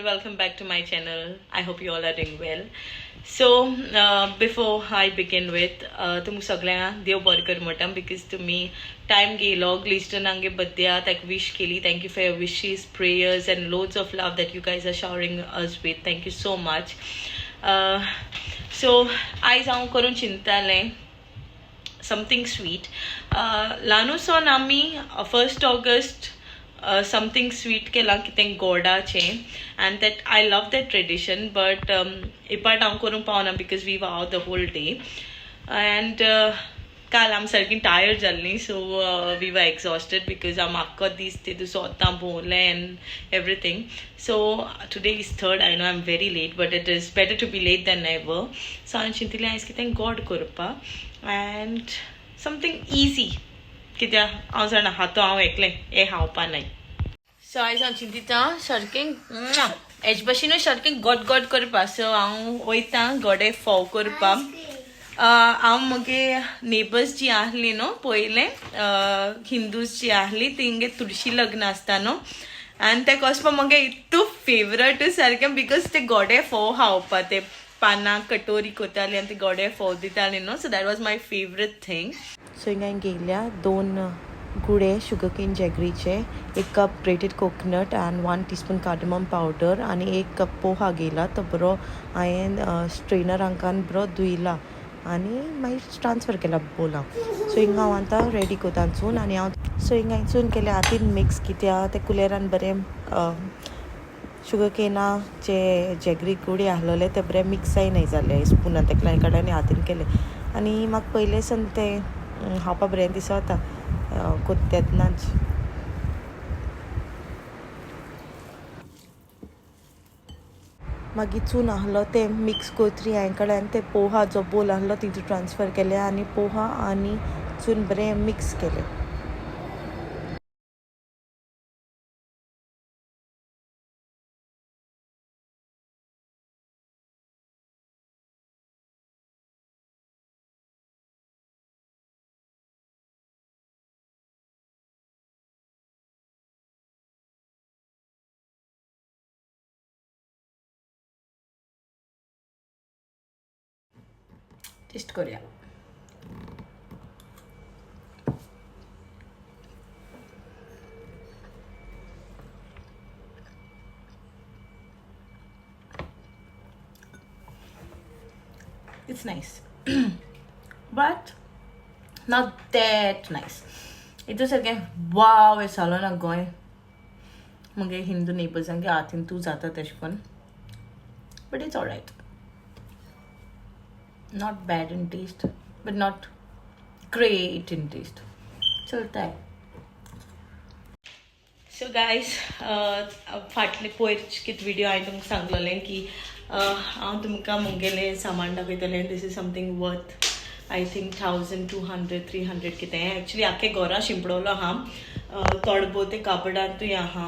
welcome back to my channel. I hope you all are doing well. So before I begin with तुमक सगळ्यांक देव बरें कर म्हणटा because तुम्ही time गेलो ग्लिस्टनांगे बद्यात एक wish केली. Thank you for your wishes, prayers and loads of love that you guys are showering us with. Thank you so much. So आयज हांव करून चिंतालें something sweet. ल्हानूसोन आमी 1st August something sweet केला कितें गोडाचे and that I love that tradition but इपाट हांव करूंक पावना because we were out the whole day and काल आम सारकी tired जाल्लीं so we were exhausted because आम आख्खो दीस तितू सोदतां भोंवलें and everything. So today is 3rd. I know I'm very late but it is better to be late than never. So हांवें चिंतिल्लें आयज कितें गोड करपा and something easy कित्याक हांव जाणा हातो हांव एकलें हें खावपा नाय. सो आयज हांव चिंतिता सारकें हेजे भाशेनूच सारकें गोड गोड करपा. सो हांव वयतां गोडे फोव करपा. हांव म्हगे नेबर्स जी आहली न्हू पयलें हिंदूज जी आहली तिंगे तुळशी लग्न आसता न्हू आनी तेका वचपा म्हगे इतू फेवरेट सारकें बिकॉज ते गोडे फोव खावपा ते पानां कटोरी करताली आनी ते गोडे फोव दिताली न्हू. So that was my favourite thing. So हिंगा गेल्या 2 गुडे शुगर केन जॅगरीचे 1 cup grated coconut and 1 teaspoon cardamom powder आनी 1 कप पोहा गेला तो बरो हांवें स्ट्रेनरांकान बरो धुयला आनी मागीर ट्रान्सफर केला बोलां. सो हिंगा हांव आतां रेडी कोता चून आनी हांव सो हिंगा हिंचून केले हातीन मिक्स कित्याक ते कुलेरान बरें शुगर केनाचे जॅगरी गुडे आहलोले ते बरें मिक्स जायनाय जाले स्पुनान तेका एका कडेन हातीन केले आनी म्हाका पयले सन ते खावपा बरें दिसता कोत्तेतनाच. मागीर चून आहलो ते मिक्स कोरत्री हांवें कडेन आनी ते पोहा जो बोल आहलो तितून ट्रान्सफर केले आनी पोहा आनी चून बरें मिक्स केले. टेस्ट करूया. It's nice but not that nice. इतू सारकें वाव हें जालो ना गोंय म्हगे हिंदू नेबर्सांगे हातीन तूं जाता तेशें कोन्न but it's alright. Not bad in taste but not great in taste. चलता है. सो गायज फाटले पयरच कित व्हिडिओ हांवें तुमकां सांगलोलें की हांव तुमकां मुगेलें सामान दाखयतलें. This is something worth I think 1200-300 कितें. एक्चुली आख्खे घोरा शिंपडोलो हांव तोडबो ते कापडांतूय आहा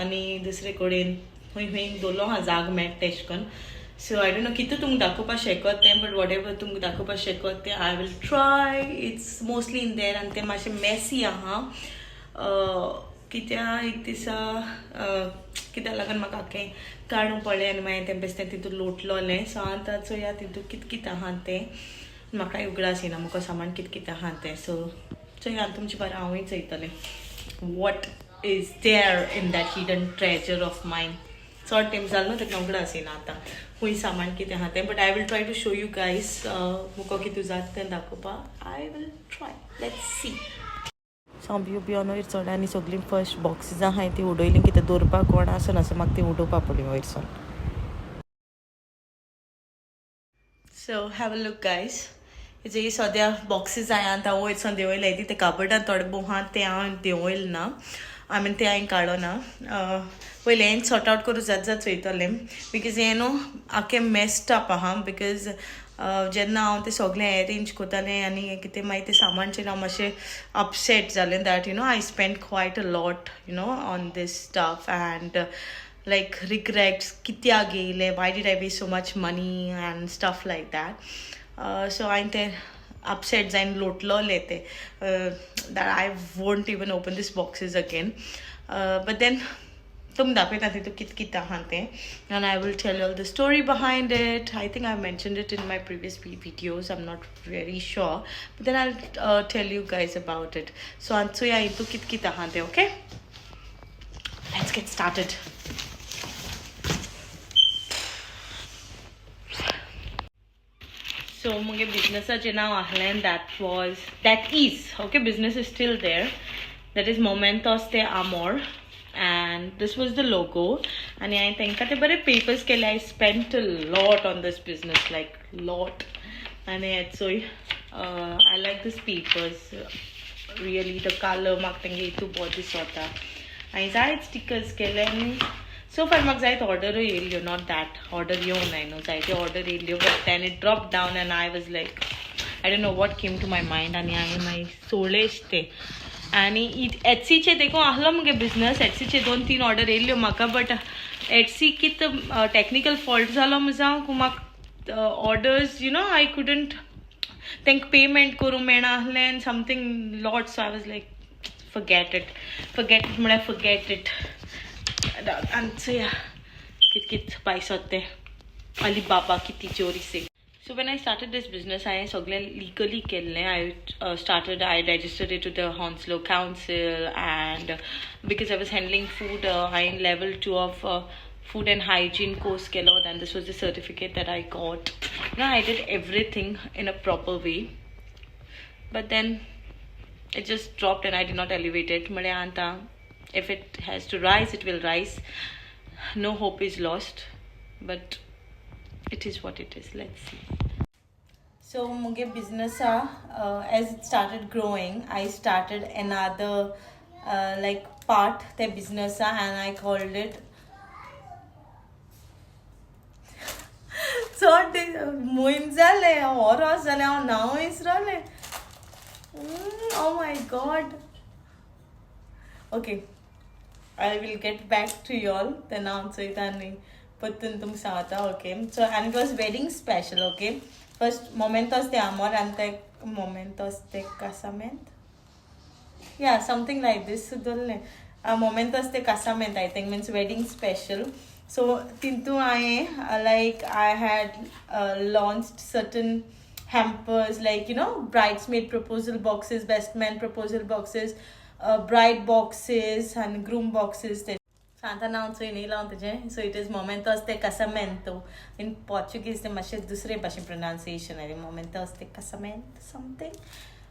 आनी दुसरे कडेन खंय खंय दवरलो आहा जाग मेळटा तेशें करून. सो आय डोंट नो कितें तुमकां दाखोवपा शेकोत तें बट वॉट एवर तुमकां दाखोवपा शेकोत तें I will try. It's mostly in there आनी तें मातशें मेसी आहा कित्याक एक दिसा कित्याक लागून म्हाका आख्खें काडूंक पडलें आनी मागीर तें बेश्टें तितून लोटलोलें. सो हांव आतां चोया तितून कितें कितें आहा तें म्हाकाय उगडास येना मुको सामान कितें कितें आहा तें. सो चोया तुमचे बारा हांवूय चयतलें what is there in that hidden treasure of mine. चड टायम जालो न्हू तेका उगडास येना आतां खूंय सामान कितें आहा तें but I will try to show you guys मुको कितें जाता तें दाखोवपा. I will try. Let's see. So हांव भियोन वयर चड आनी सगळीं फर्स्ट बॉक्सीस आहाय ती उडयलीं कितें दवरपाक कोण आसना सो म्हाका ती उडोवपा पडली वयर सावन. सो हॅव अ लूक गायज. हेजे सद्या बॉक्सीस हांवें आतां वयर सावन देंवयले ती ते काबडान थोडे भोव आहा ते हांव देंवयले ना. आय मीन ते हांवें काडोना. पयलें हें सॉर्ट आवट करूं जात चोयतलें बिकॉज हें न्हू आख्खें मेस्ड अप आहा बिकॉज जेन्ना हांव तें सगळें अरेंज कोतालें आनी कितें मागीर तें सामानचेर हांव मातशें अपसेट जालें that I spend quite a lot on this stuff and like regrets कित्याक गेले why did I waste so much money and stuff like that. So हांवें तें upset जायन लोटलोलें तें that I won't even open these boxes again. But then तुम दाखवता ते तो कित कित हांते and I will tell you all the story behind it. I think I mentioned it in my previous videos. I'm not very sure, but then I'll tell you guys about it. So yeah, into kit kit haante, okay? Let's get started. So मुझे business जे नाव आहलें that is okay, business is still there. That is Momentos de Amore, and this was the logo. And I think that bare papers ke I spent a lot on this business, like lot. And so I like these papers really. The color marketing it to bought this sort of. And I stickers ke so far I order a not that order you I know I order a but then it dropped down and I was like, I don't know what came to my mind. And my soulish te आणि Etsy देखो आहला मुगे business Etsy 2-3 order येयल्यो म्हाका but Etsy कित technical fault जालो म्हजा म्हाका orders I couldn't think payment करूं मेळना आहलें and something lot, so I was like forget it म्हळ्यार forget it. And so yeah, कित पायस होते Alibaba किती चोरी से. So when I started this business, I legally I registered it to the Hounslow Council, and because I was handling food, I in level 2 of food and hygiene course kello, and this was the certificate that I got. I did everything in a proper way, but then it just dropped and I did not elevate it. If it has to rise, it will rise. No hope is lost, but it is what it is. Let's see. So muge business as it started growing, I started another part the business and I called it so Moinzale or now Israel. Oh my god. Okay, I will get back to y'all the answer it okay. So and it was wedding special, okay. First Momentos de Amor and the Momentos de Casament. Yeah, something like this. Momentos de Casament, I think, means wedding special. So Tintu I had launched certain hampers like bridesmaid proposal boxes, best man proposal boxes, bride boxes and groom boxes. Santa announced so it is Momentos de Casamento. In Portuguese, the dusre pronunciation. Momentos de Casamento something.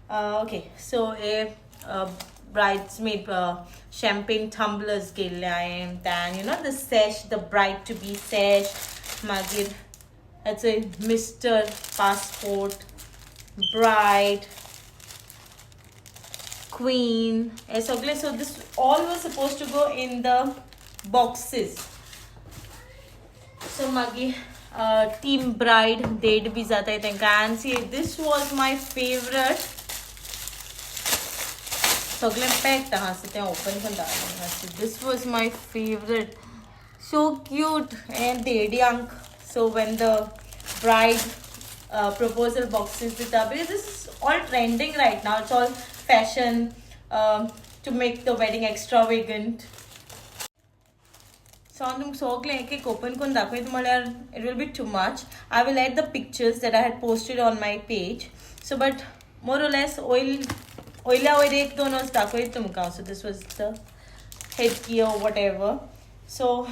Okay, so a bridesmaid champagne tumblers and then the sash, the bride to be sash. Magid, that's a Mr. Passport, bride, queen. So this all was supposed to go in the boxes. So Magi team bride date bhi jata I think, and see this was my favorite. So this was my favorite, so cute and young. So when the bride proposal boxes this is all trending right now. It's all fashion to make the wedding extravagant. So open it will be too much. I will add the pictures that I had posted on my page. So but more or less so this was the headgear or whatever. So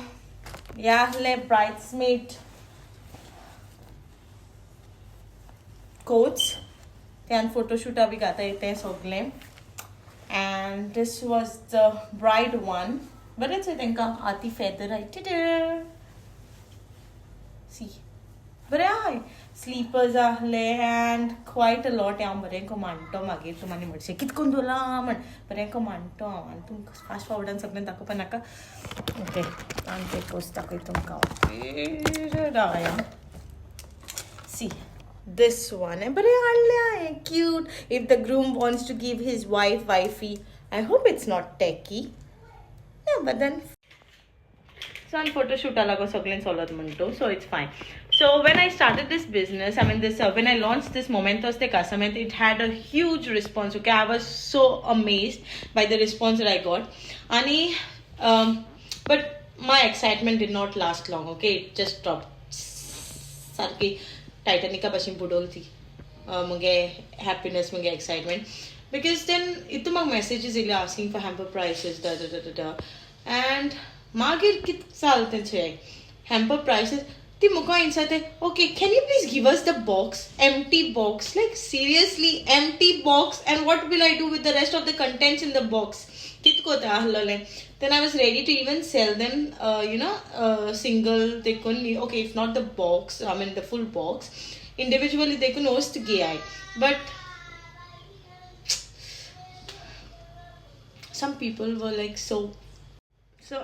yeah, bridesmaid coats and photo shoot abhi gata and this was the bride one. But it's I think Ati feather right. See. But yeah, sleepers are and quite a lot. I'm going to manto magi to money. Say kit kundula man. But I'm going to manto. Fast forward and something tako panaka. Okay. And take us tako itum see this one. But yeah, cute. If the groom wants to give his wife wifey, I hope it's not techie. Yeah, but then so on photo shoot alago soglen solad munto, so it's fine. So when I started this business, when I launched this Momentos de Casament, it had a huge response. Okay, I was so amazed by the response that I got. But my excitement did not last long. Okay, it just dropped. सारखी टायटॅनिका भाशेन बुडोवली ती मुगे happiness, मुगे excitement. Because then इतू म्हाका messages येयले asking for hamper prices, and मागीर कित जालें तेंचें hamper prices. ती मुका inside ते, okay, can you please give us the box, empty box, like seriously empty box, and what will I do with the rest of the contents in the box? Kit kota ahlale. Then I was ready to even sell them, single. They couldn't. Okay, if not the box, I mean the full box, individually they could host gay. But some people were like so.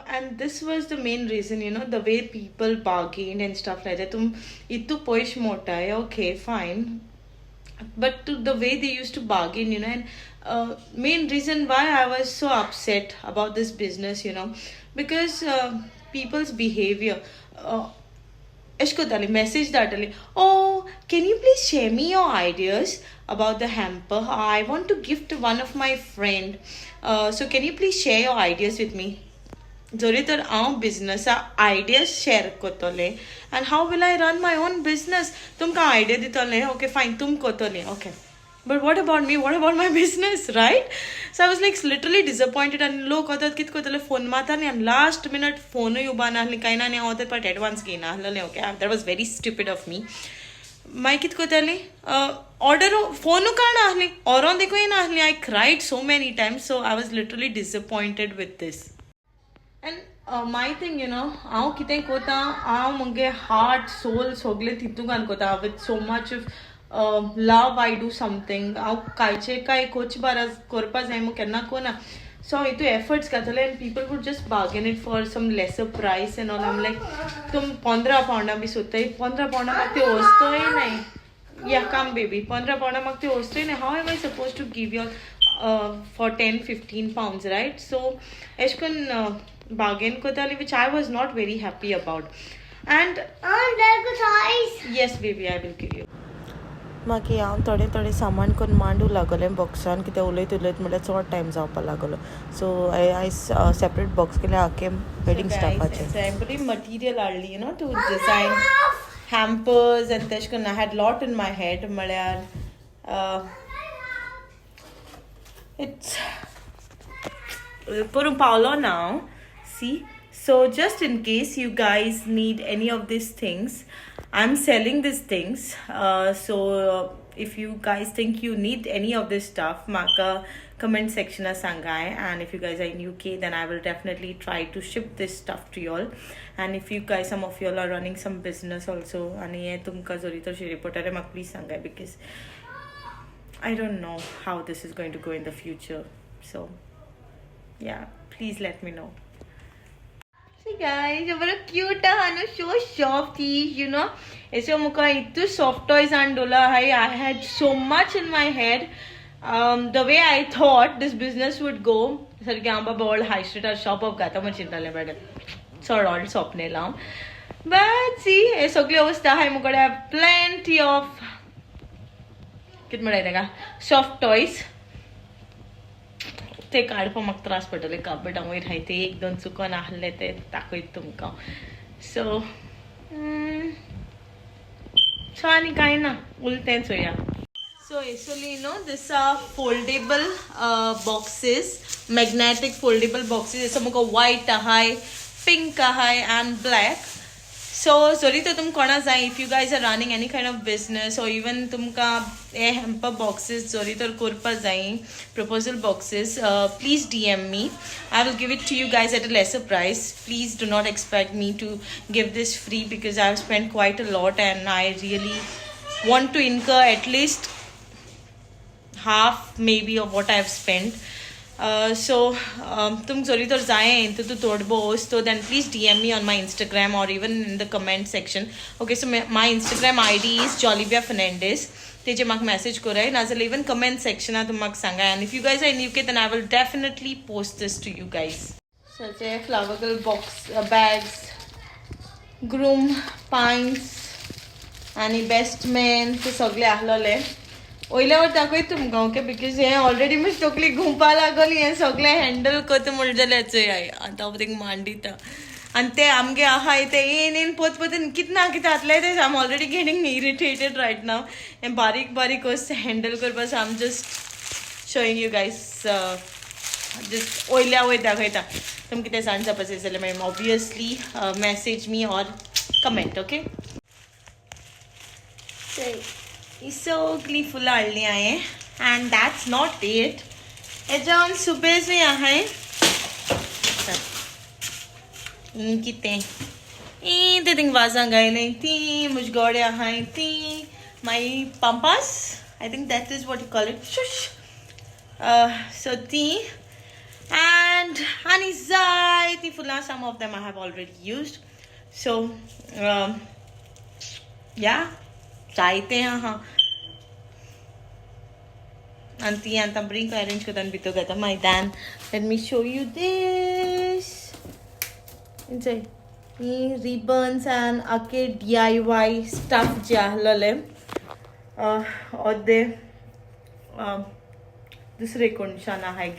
And this was the main reason, the way people bargained and stuff like that. Tum ittu poish mota hai, okay, fine. But the way they used to bargain, and main reason why I was so upset about this business, because people's behavior. Message that, oh, can you please share me your ideas about the hamper? I want to gift one of my friend. So can you please share your ideas with me? Jori tar our business ideas share kotole, and how will I run my own business? Tumka idea ditole, okay, fine, tum kotole, okay. But what about me? What about my business, right? So I was like literally disappointed, and lo kotat kit kotole phone mata ne, and last minute phone ubana hli kaina ne hote but advance gina hlale, okay. That was very stupid of me. My kit kotale order phone kana hli oron dekho ina hli. I cried so many times, so I was literally disappointed with this. And my thing, I kite kota, I munge heart, soul, sogle titugan kota with so much of love. I do something. I kaiche kai coach baras korpa zaimo kenna kona. So itu efforts katale, and people would just bargain it for some lesser price and all. I'm like, tum 15 pound bhi sotai, 15 pound magte osto hi nahi. Yeah, come baby, 15 pound magte osto hi nahi. How am I supposed to give you for 10-15 pounds, right? So eshkun bargain kotali, which I was not very happy about. And there goes eyes. Yes baby, I will give you. मागी हांव थोडें थोडें सामान करून मांडू लागलें बॉक्सान, कित्याक उलयत उलयत म्हळ्यार चड टायम जावपा लागलो. सो आय सेपरेट बॉक्स केलें आख्खें वेडिंग स्टाफाचें. I body material हाडली, to design hampers and तेश करून I had lot in my head. म्हळ्यार it's करून Paulo now. See, so just in case you guys need any of these things, I'm selling these things. So if you guys think you need any of this stuff, maka comment section sangai. And if you guys are in UK, then I will definitely try to ship this stuff to y'all. And if you guys, some of y'all are running some business also, ani tumka zori to share potare mak please sangai, because I don't know how this is going to go in the future. So yeah, please let me know. See guys, you're very cute, Hanu, so soft, so muka ittu soft toys and dola. I had so much in my head. The way I thought this business would go, sir gyamba ball high street or shop of gata machinta le bade. Sort all sopne lam. But see, sogle avastha hai muka have plenty of kitma rahega soft toys. ते काढपा म्हाका त्रास पडटले का, but हांव राहते एक दोन चुकोन आहले ते दाखयत तुमकां. सो आनी कांय ना, उलटें चोया. So actually, these are foldable boxes, magnetic foldable boxes. It's a white ahai, pink ahai, and black. So sorry to tum kona zai, if you guys are running any kind of business, or even tumka hamper boxes, sorry to kurpa zai, proposal boxes, please DM me. I will give it to you guys at a lesser price. Please do not expect me to give this free, because I have spent quite a lot and I really want to incur at least half maybe of what I have spent. So tum zori tor jaye into to todbo, so then please DM me on my Instagram or even in the comment section. Okay, so my Instagram ID is Jolivia Fernandez. Teje mak message kore, and as even comment section na tumak sanga. And if you guys are in UK, then I will definitely post this to you guys. Such a flower girl box bags, groom pines, आणि best man ते सगळे आहलोले. ओइल्यावर दाखवय तुमका, okay, because हे already मी स्टोकली घुंपा लागली, हे सगळे हँडल करता म्हणलेलेच आहे. आता एक मांडीता आणि ते आमगे आहाय ते येन पोत कितना कितें जातलें ते I'm already getting irritated right now हें बारीक बारीक वस्त हँडल करपास I'm just showing you guys just वयल्या वयर दाखयता तुमकां कितें जाण जावपाचें जाल्यार मागीर obviously message me or comment okay. ही सगळी फुलां हाडलीं हांवें अँड दॅट्स नॉट इट. हेज्यान सुबेजूय आहाय कितें ते थिंग वाजां घायलें ती म्हजे गोडे आहाय ती मागीर pampas I think that is what you call it शुश सो ती अँड आनी जाय ती फुलां some of them I have already used so या जायतें आहा आनी ती आतां बरी अरेंज करता आनी भितर घालता मागीर then let me show you this ही रिबन्स एंड आके DIY स्टफ जे आहलोले ओदे दुसरे कोणशान आहाय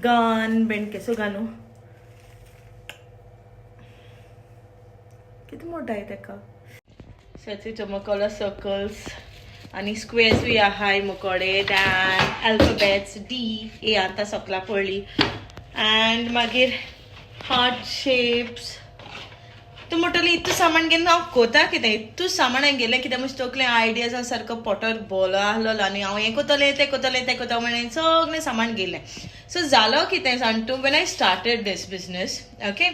गन बेंड केसो गानू किती मोठा आहे तेका सची टोमोकोला सर्कल्स आणि स्क्वेअर्सूय आहाय मुकोडे दॅन अल्फाबेट्स D ए आतां सकला पडली अँड मागीर हार्ट शेप्स तूं म्हणटली इतू सामान घेवन हांव कोता कितें इतू सामान हांवें गेलें कित्याक म्हजे तकलें आयडियाजां सारको पोटर बोलो आहलो आनी हांव हें कोतलें तें कोता म्हणून सगळें सामान गेलें सो जालो कितें जाण तूं when I started this business okay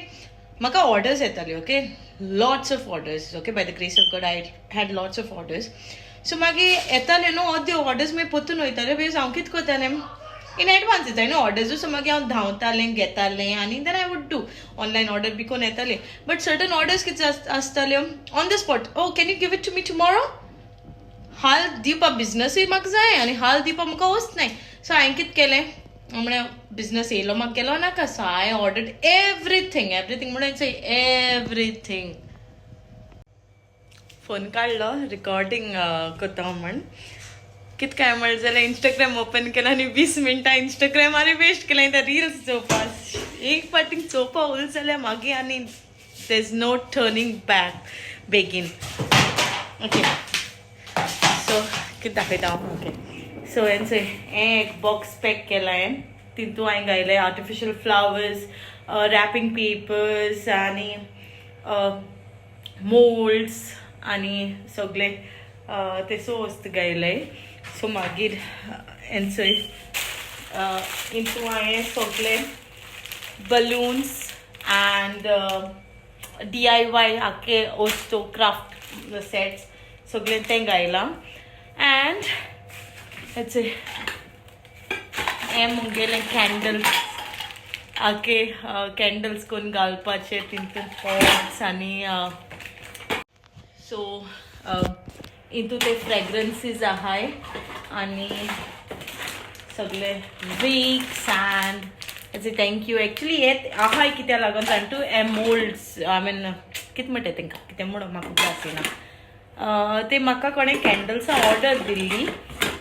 म्हाका ऑर्डर्स येताल्यो okay lots of orders okay by the grace of God I had lots of orders so मागीर येताल्यो न्हू अद्यो ऑर्डर्स मागीर पोतून वयताल्यो बिकॉज हांव कितें करतालें इन एडवान्स येताय न्हू ऑर्डर्स सो मागीर हांव धांवतालें घेतालें आनी then I would do online order बी कोन्न येतालें बट सर्टन ऑर्डर्स कितें आसताल्यो on the spot oh can you give it to me tomorrow हाल दिवपा बिजनसूय म्हाका जाय आनी हाल दिवपा म्हाका वचनाय सो हांवें कितें केलें म्हळ्यार बिजनस येयलो म्हाका गेलो नाका सो हांवें ऑर्डर्ड एवरीथींग म्हणून एवरीथींग फोन काडलो रिकॉर्डिंग कोता म्हण कितें काय म्हणलें जाल्यार इंस्टाग्राम ओपन केला आनी 20 मिनटां इंस्टाग्रामार वेस्ट केलें त्या रिल्स चोवपाक एक फावटी चोवपा उल जाल्यार मागीर आनी there is no turning back बेगीन ओके सो कितें दाखयता हांव ओके सो हें एक बॉक्स पॅक केला हांवें तितून हांवें घायलें आर्टिफिशियल फ्लावर्स रॅपिंग पेपर्स आनी मोल्ड्स आनी सगळे तेसो वस्त घायले सो मागीर हेंचोय इंतू हांवें सगळे बलून्स अँड DIY आखे वस्तू क्राफ्ट सेट्स सगळे तें घायलां अँड हेचे हें मुगेलें कॅन्डल्स आखे कॅन्डल्स करून घालपाचे तितून पॉट्स आनी सो इंतू ते फ्रेग्रन्सीस आहाय आनी सगळे विक्स अँड हेचे थँक्यू एक्चुली हे आहाय कित्या लागून जाण तूं हे मोल्ड्स आय मीन कितें म्हणटा तेंकां कितें म्हणून म्हाका आसना ते म्हाका कोणें कॅन्डल्सां ऑर्डर दिल्ली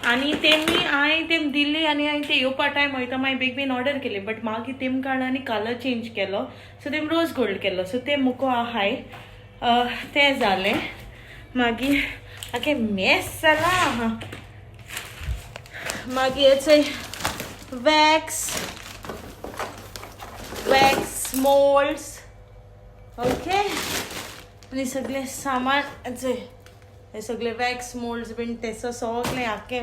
आनी तेमी हांवें तेम दिल्ली आनी हांवें ते येवपा टायम वयता मागीर बेगीन ऑर्डर केली बट मागीर तेम कारणांनी कलर चेंज केलो सो तेम रोज गोल्ड केलो सो ते मुको आहाय तें जालें मागीर आगे मेस जाला मागीर हेचे वॅक्स मोल्ड्स ओके आनी सगळे सामान हे सगळे वॅक्स मोल्ड्स बीन तेसो सगळे आख्खे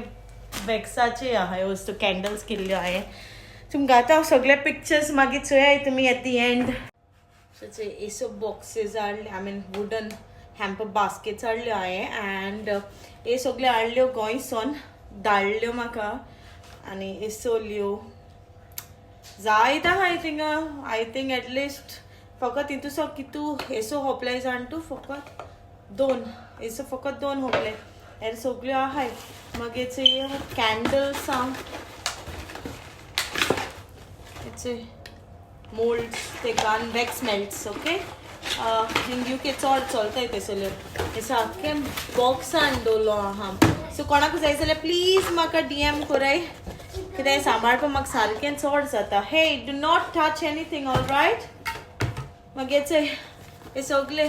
वॅक्साचे आहाय वस्तू कॅन्डल्स केल्ल्यो हांवें तुमकां आतां हांव सगळे पिक्चर्स मागीर चोयाय तुमी एट दी एंड सो एसो बॉक्सीस हाडले I mean wooden hamper baskets हाडल्यो हांवें अँड हे सगळे हाडल्यो गोंयसून धाडल्यो म्हाका आनी एसोल्यो जायत आहा आय थिंक एटलिस्ट फकत हितूसो कितू एसो होपले जाण तूं फकत 2 एसो फकत 2 होपले हेर सगळ्यो आहाय मागीर कॅन्डल्स हेचे मोल्ड्स ते गान wax melts okay in UK चड चलताय तेसल्यो हेसो आख्खे बॉक्सान दवरलो आहा सो कोणाक जाय जाल्यार प्लीज म्हाका DM कोराय कित्याक सांबाळपा म्हाका सारकें चड जाता हे do not touch anything all right मागीर हे सगळे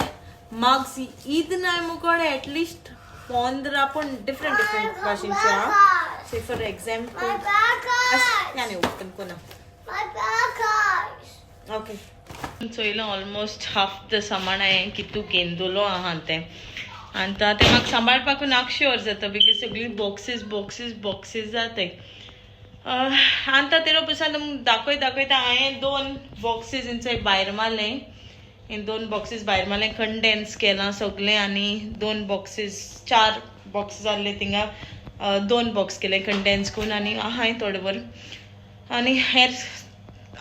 मार्क्स ईद नाय मुकोडे एटलीस्ट 15 पण डिफरंट भाशेचे हा से फॉर एग्जाम्पल याने ओपन कोना ओके चोयला ऑलमोस्ट हाफ द सामान हांवें कितू गेंदोलो आहा तें आनी तें म्हाका सांबाळपाकूय नाक श्योर जाता बिकॉज सगळी बॉक्सीस जाताय आनी तेरो पसून दाखयता हांवें 2 बॉक्सीस इंचय भायर मारले इन 2 बॉक्सीस भायर मारले कंडेन्स केलां सगळें आनी 2 बॉक्सीस 4 बॉक्स जाल्ले थिंगा 2 बॉक्स केले कंडेन्स करून आनी आहाय थोडे वर आनी हेर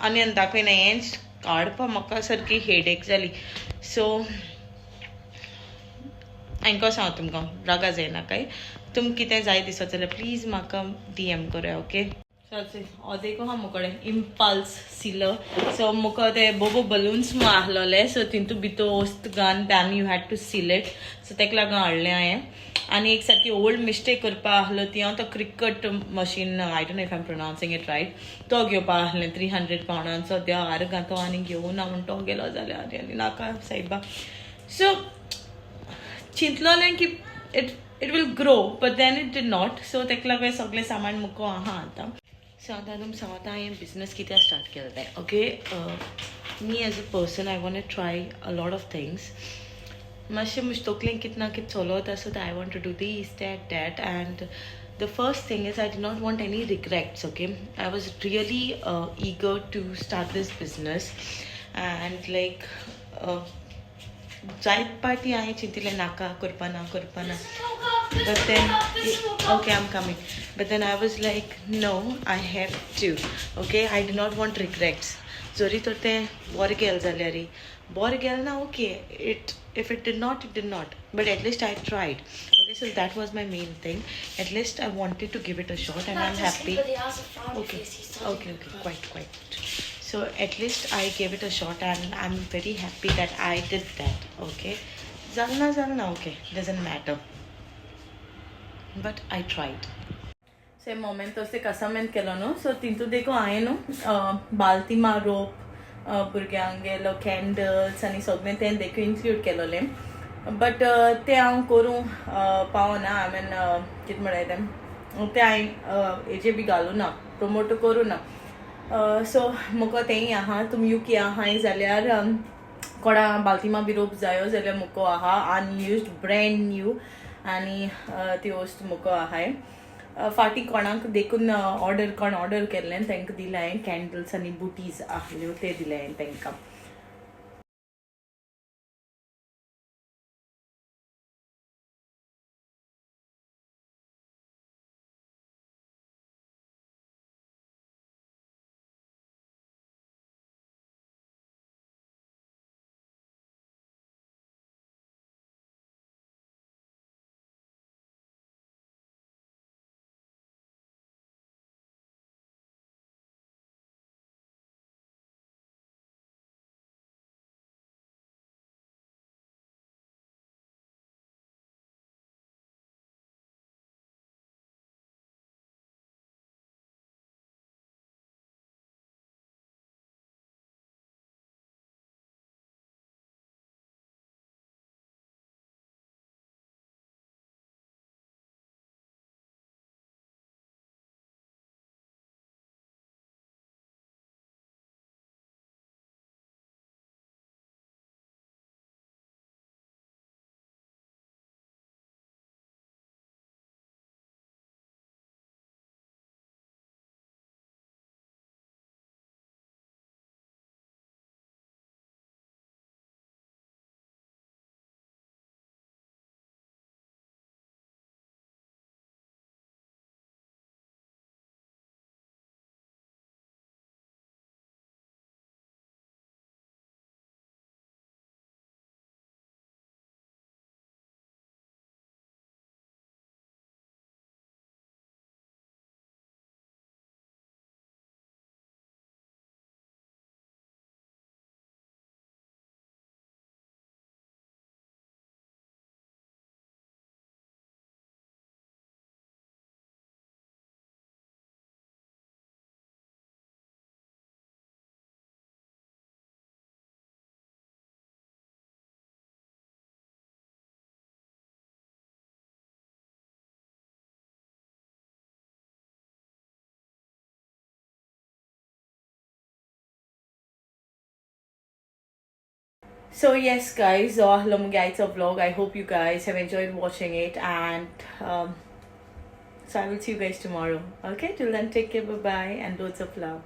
आनी दाखयना हें काडपा म्हाका सारकी हेडेक जाली सो हांवें सांग तुमकां रागा जायना काय तुमकां कितें जाय दिसत जाल्यार प्लीज म्हाका DM करा ओके हो देखो हा मुकोडे इम्पल्स सीलर सो मुको ते बोबो बलून्स आहलोले सो तितू भितर वस्त घान आनी you had to seal it so तेका लागून हाडलें हांवें आनी एक सारकी ओल्ड मिस्टेक करपा आहलो ती हांव तो cricket machine I don't know if I am pronouncing it right तो घेवपा आहलें 300 पावंडांचो देव हार तो आनी घेवून ना म्हूण तो गेलो जाल्यार आनी नाका सायबा सो चिंतलोलें की it will grow but then it did not so तेका लागून सगळें सामान मुको आहा आतां सो आतां तुमकां सांगता हांवें बिजनस कित्याक स्टार्ट केलो तें okay me as a person I want to try a lot of things मातशें म्हजे तकलेन कितें ना कितें चलत आसा I want to do this that and the first thing is I did not want any regrets. Okay, I was really eager to start this business and like जायत party हांवें चिंतिल्लें नाका करपाना but then okay I'm coming but then I was like no I have to okay I do not want regrets जरी तर तें बरें गेल जाल्यार बरें गेल ना okay if it did not but at least I tried okay so that was my main thing at least I wanted to give it a shot and I'm happy okay quite so at least I gave it a shot and I'm very happy that I did that okay zalna okay doesn't matter but I tried से memento से कसामेंट केलो न्हू सो तितू देखो हांवें न्हू बाल्तिमा रोप भुरग्यांक गेलो candles आनी सगळें तें देखो इन्क्लूड केलोलें बट तें हांव करूं पावना आय मीन कितें म्हणटाय तें हांवें हेजे बी घालूं ना प्रमोट करूं ना सो मुको तेंय आहा तुमी यूकी आहाय जाल्यार कोणा बाल्तिमा बी रोप जायो जाल्यार मुको आहा अनयुज्ड ब्रँड न्यू आनी ती वस्त मुको आहाय फाटी कोणाक देखून ऑर्डर केल्लें तांकां दिलें हांवें कॅन्डल्स आनी बुटीज आहल्यो ते दिले हांवें तांकां So yes, guys, it's a vlog. I hope you guys have enjoyed watching it, and so I will see you guys tomorrow. Okay, till then, take care, bye bye, and loads of love.